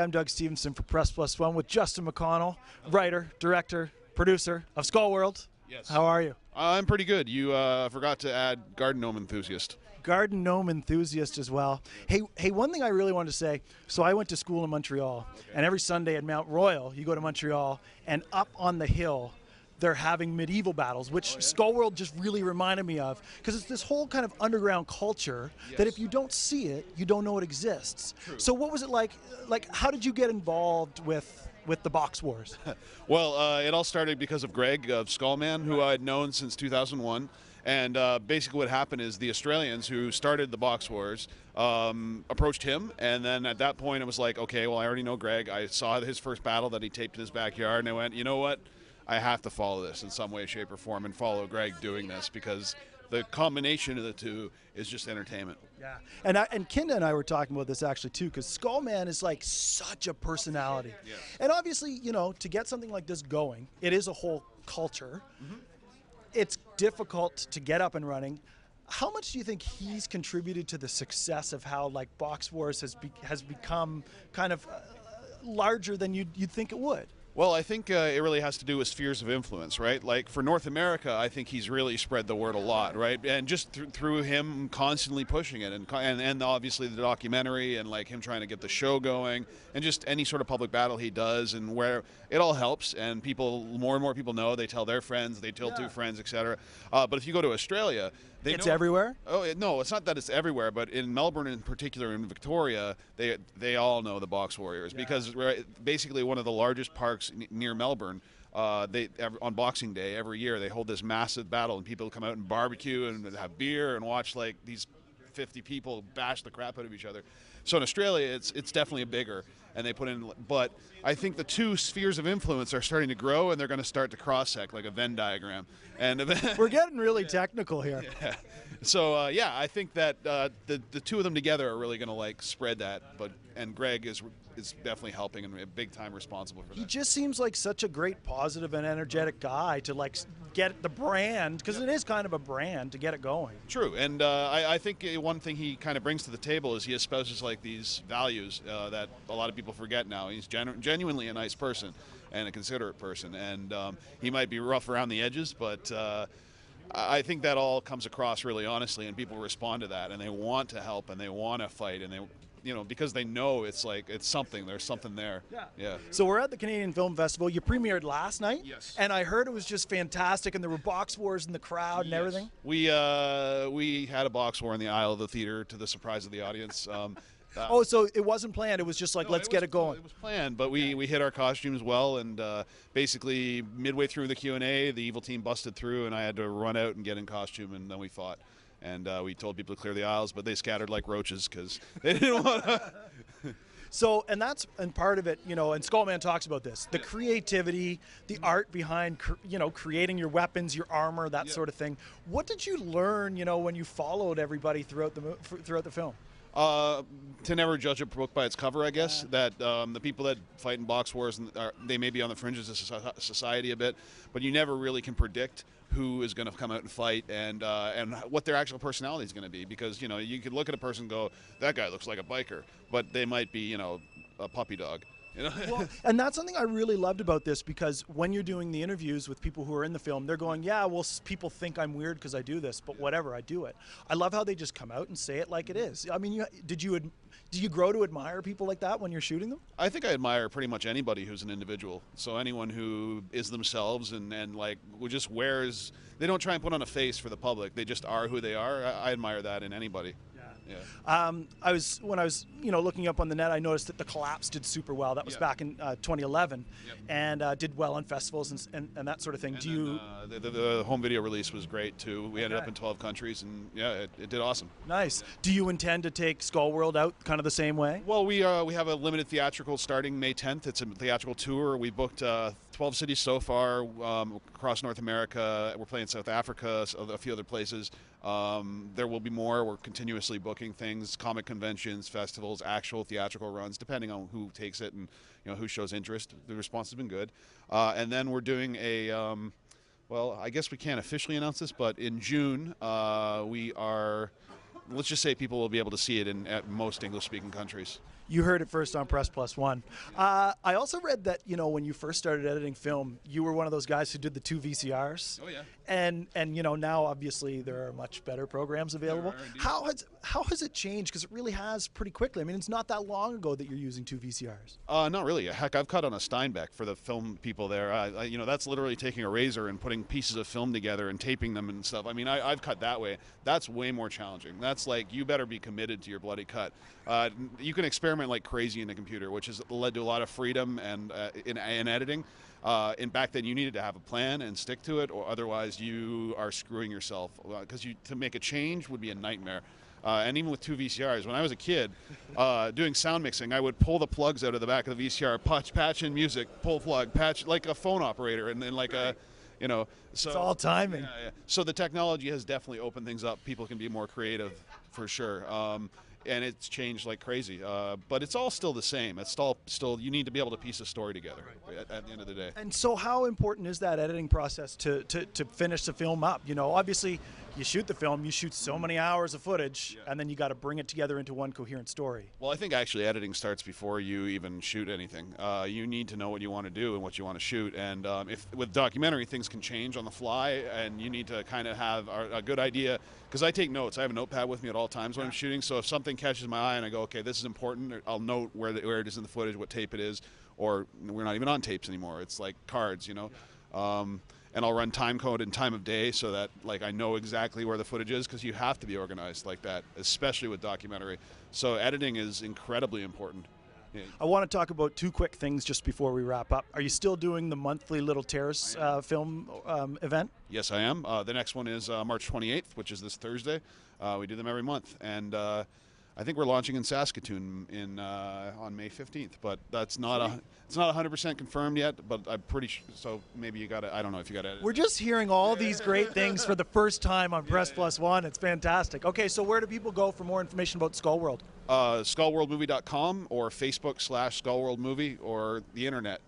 I'm Dug Stevenson for Press+1 with Justin McConnell, writer, director, producer of Skull World. Yes. How are you? I'm pretty good. You forgot to add garden gnome enthusiast. Garden gnome enthusiast as well. Hey, one thing I really wanted to say, so I went to school in Montreal, and every Sunday at Mount Royal, you go to Montreal, and up on the hill, they're having medieval battles, which Skull World just really reminded me of, because it's this whole kind of underground culture that if you don't see it, you don't know it exists. True. So what was it like? Like, how did you get involved with the box wars? Well, it all started because of Greg of Skullman, who I'd known since 2001. And basically what happened is the Australians who started the box wars approached him, and then at that point it was like, okay, well, I already know Greg. I saw his first battle that he taped in his backyard, and I went, you know what? I have to follow this in some way, shape, or form and follow Greg doing this, because the combination of the two is just entertainment. Yeah, and Kinda and I were talking about this actually too, because Skullman is like such a personality. Yes. And obviously, you know, to get something like this going, it is a whole culture. Mm-hmm. It's difficult to get up and running. How much do you think he's contributed to the success of how like Box Wars has become kind of larger than you'd think it would? Well, I think it really has to do with spheres of influence, right? Like for North America, I think he's really spread the word a lot, right? And just through him constantly pushing it, and obviously the documentary, and like him trying to get the show going, and just any sort of public battle he does, and where it all helps, and more and more people know. They tell their friends, they tell two friends, etc. But if you go to Australia, it's everywhere? Oh no, it's not that it's everywhere, but in Melbourne in particular, in Victoria, they all know the Box Warriors, because basically one of the largest parks near Melbourne, on Boxing Day every year they hold this massive battle, and people come out and barbecue and have beer and watch like these 50 people bash the crap out of each other. So in Australia, it's definitely bigger, and they put in. But I think the two spheres of influence are starting to grow, and they're going to start to cross-sect like a Venn diagram. And we're getting really technical here. Yeah. So I think that the two of them together are really going to like spread that. And Greg is definitely helping and a big time responsible for that. He just seems like such a great, positive, and energetic guy to like get the brand, because it is kind of a brand, to get it going. True, and I think one thing he kind of brings to the table is he espouses like these values that a lot of people forget now. He's genuinely a nice person and a considerate person, and he might be rough around the edges, but I think that all comes across really honestly, and people respond to that, and they want to help, and they want to fight, and they, you know, because they know it's like there's something there. Yeah. So we're at the Canadian Film Festival. You premiered last night. Yes. And I heard it was just fantastic, and there were box wars in the crowd and everything. We had a box war in the aisle of the theater to the surprise of the audience. Oh, so it wasn't planned. It was just like, let's get it going. It was planned, but we hit our costumes well, and basically midway through the Q&A, the evil team busted through, and I had to run out and get in costume, and then we fought. And we told people to clear the aisles, but they scattered like roaches because they didn't want to. So, and part of it, you know, and Skullman talks about this, the creativity, the art behind, you know, creating your weapons, your armor, that sort of thing. What did you learn, you know, when you followed everybody throughout the film? To never judge a book by its cover, I guess. That the people that fight in box wars, they may be on the fringes of society a bit, but you never really can predict who is going to come out and fight, and what their actual personality is going to be, because, you know, you could look at a person and go, that guy looks like a biker, but they might be, you know, a puppy dog. You know? Well, and that's something I really loved about this, because when you're doing the interviews with people who are in the film, they're going, yeah, well, people think I'm weird because I do this, but whatever, I do it. I love how they just come out and say it like it is. I mean, do you grow to admire people like that when you're shooting them? I think I admire pretty much anybody who's an individual. So anyone who is themselves and like just wears, they don't try and put on a face for the public. They just are who they are. I admire that in anybody. Yeah. When I was, you know, looking up on the net, I noticed that The Collapse did super well. That was back in 2011, and did well on festivals and that sort of thing. The home video release was great too. We ended up in 12 countries, and it did awesome. Nice. Do you intend to take Skull World out kind of the same way? Well, we have a limited theatrical starting May 10th. It's a theatrical tour. We booked 12 cities so far across North America. We're playing South Africa, a few other places. There will be more. We're continuously booking things, comic conventions, festivals, actual theatrical runs, depending on who takes it and, you know, who shows interest. The response has been good. And then we're doing a, well, I guess we can't officially announce this, but in June we are let's just say people will be able to see it at most English-speaking countries. You heard it first on Press+1. I also read that, you know, when you first started editing film, you were one of those guys who did the 2 VCRs. Oh, yeah. And you know, now obviously there are much better programs available. How has it changed? Because it really has pretty quickly. I mean, it's not that long ago that you're using 2 VCRs. Not really. Heck, I've cut on a Steinbeck for the film people there. You know, that's literally taking a razor and putting pieces of film together and taping them and stuff. I mean, I've cut that way. That's way more challenging. That's like, you better be committed to your bloody cut. You can experiment like crazy in the computer, which has led to a lot of freedom and in editing. And back then you needed to have a plan and stick to it, or otherwise you are screwing yourself, because to make a change would be a nightmare. And even with 2 VCRs, when I was a kid doing sound mixing, I would pull the plugs out of the back of the VCR, patch in music, pull plug, patch like a phone operator, and then like a, you know, so it's all timing. Yeah. So the technology has definitely opened things up. People can be more creative, for sure. And it's changed like crazy, but it's all still the same. It's still you need to be able to piece a story together at the end of the day. And so how important is that editing process to finish the film up? You know, obviously you shoot the film, you shoot so many hours of footage, and then you got to bring it together into one coherent story. Well, I think actually editing starts before you even shoot anything. You need to know what you want to do and what you want to shoot, and if with documentary, things can change on the fly, and you need to kind of have a good idea, because I take notes. I have a notepad with me at all times when I'm shooting, so if something catches my eye and I go, okay, this is important, I'll note where it is in the footage, what tape it is, or we're not even on tapes anymore. It's like cards, you know. And I'll run time code and time of day so that like I know exactly where the footage is, because you have to be organized like that, especially with documentary. So editing is incredibly important. Yeah. I want to talk about 2 quick things just before we wrap up. Are you still doing the monthly Little Terrace film event? Yes, I am. The next one is March 28th, which is this Thursday. We do them every month, and I think we're launching in Saskatoon on May 15th, but that's not it's not 100% confirmed yet. But I'm pretty sure. So maybe you got to. I don't know if you got to. We're just hearing all these great things for the first time on Press+1. It's fantastic. Okay, so where do people go for more information about Skull World? Skullworldmovie.com or Facebook/SkullWorldMovie or the internet.